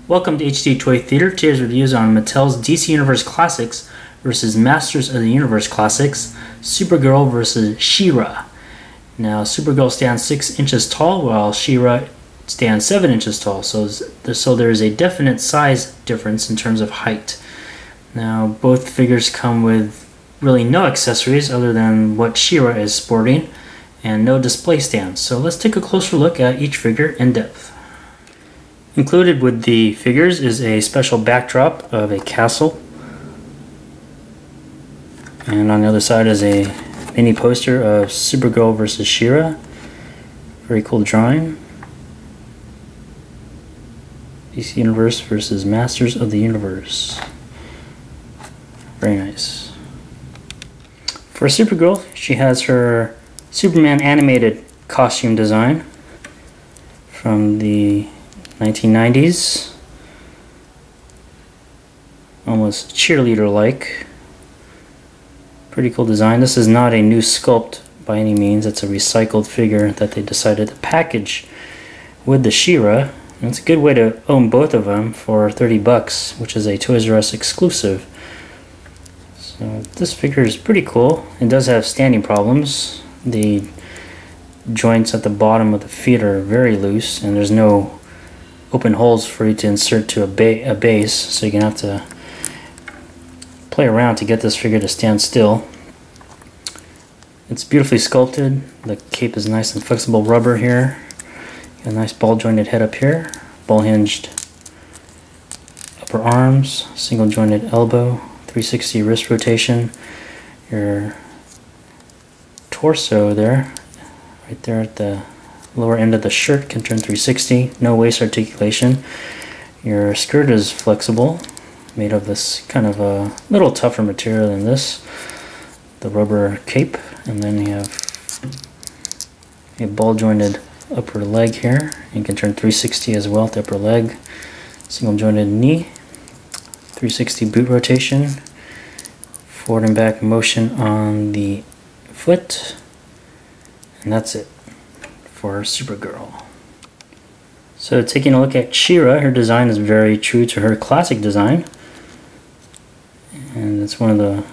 Welcome to HD Toy Theater. Today's review is on Mattel's DC Universe Classics versus Masters of the Universe Classics, Supergirl versus She-Ra. Now, Supergirl stands 6 inches tall, while She-Ra stands 7 inches tall, so there is a definite size difference in terms of height. Now, both figures come with really no accessories other than what She-Ra is sporting, and no display stands. So let's take a closer look at each figure in depth. Included with the figures is a special backdrop of a castle, and on the other side is a mini poster of Supergirl versus She-Ra. Very cool drawing. DC Universe versus Masters of the Universe. Very nice. For Supergirl, she has her Superman animated costume design from the 1990s, almost cheerleader-like. Pretty cool design. This is not a new sculpt by any means. It's a recycled figure that they decided to package with the She-Ra. And it's a good way to own both of them for 30 bucks, which is a Toysrus exclusive. So this figure is pretty cool. It does have standing problems. The joints at the bottom of the feet are very loose, and there's no open holes for you to insert to a base, so you're gonna have to play around to get this figure to stand still. It's beautifully sculpted. The cape is nice and flexible rubber here. Got a nice ball jointed head up here, ball hinged upper arms, single jointed elbow, 360 wrist rotation. Your torso there, right there at the lower end of the shirt, can turn 360, no waist articulation. Your skirt is flexible, made of this kind of a little tougher material than this, the rubber cape, and then you have a ball jointed upper leg here. You can turn 360 as well at the upper leg, single jointed knee, 360 boot rotation, forward and back motion on the foot, and that's it for Supergirl. So taking a look at She-Ra, her design is very true to her classic design, and it's one of the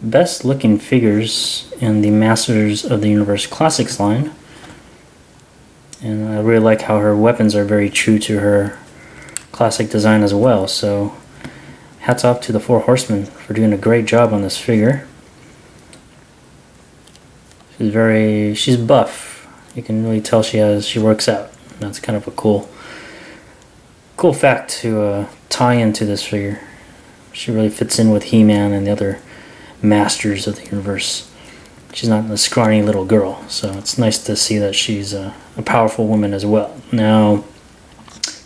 best looking figures in the Masters of the Universe Classics line. And I really like how her weapons are very true to her classic design as well. So hats off to the Four Horsemen for doing a great job on this figure. She's buff. You can really tell she works out. That's kind of a cool fact to tie into this figure. She really fits in with He-Man and the other Masters of the Universe. She's not a scrawny little girl, so it's nice to see that she's a powerful woman as well. Now,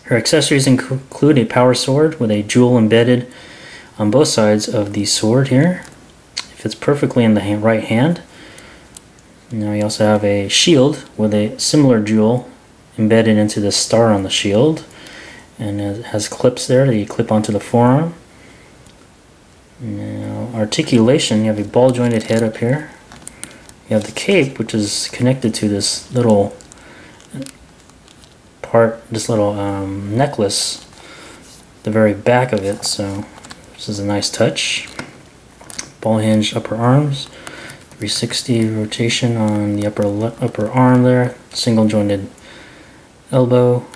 her accessories include a power sword with a jewel embedded on both sides of the sword here. It fits perfectly in the right hand. Now you also have a shield with a similar jewel embedded into the star on the shield, and it has clips there that you clip onto the forearm. Now articulation, you have a ball jointed head up here. You have the cape, which is connected to this little part, this little necklace, the very back of it, so this is a nice touch. Ball hinged upper arms, 360 rotation on the upper arm there, single jointed elbow,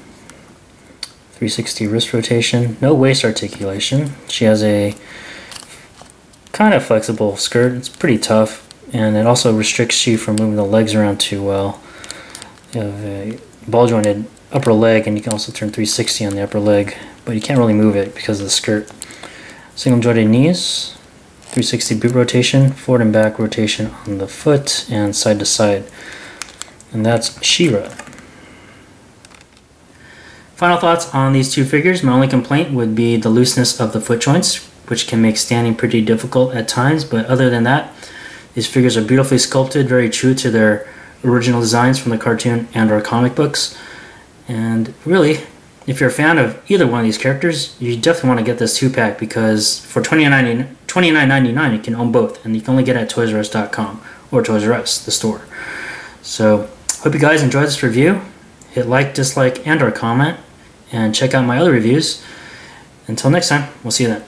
360 wrist rotation, no waist articulation. She has a kind of flexible skirt, it's pretty tough, and it also restricts you from moving the legs around too well. You have a ball jointed upper leg, and you can also turn 360 on the upper leg, but you can't really move it because of the skirt. Single jointed knees, 360 boot rotation, forward and back rotation on the foot, and side to side. And that's She-Ra. Final thoughts on these two figures. My only complaint would be the looseness of the foot joints, which can make standing pretty difficult at times, but other than that, these figures are beautifully sculpted, very true to their original designs from the cartoon and our comic books. And really, if you're a fan of either one of these characters, you definitely want to get this 2-pack, because for $29.99 you can own both, and you can only get it at Toysrus.com or Toys R Us, the store. So, hope you guys enjoyed this review. Hit like, dislike, and or comment, and check out my other reviews. Until next time, we'll see you then.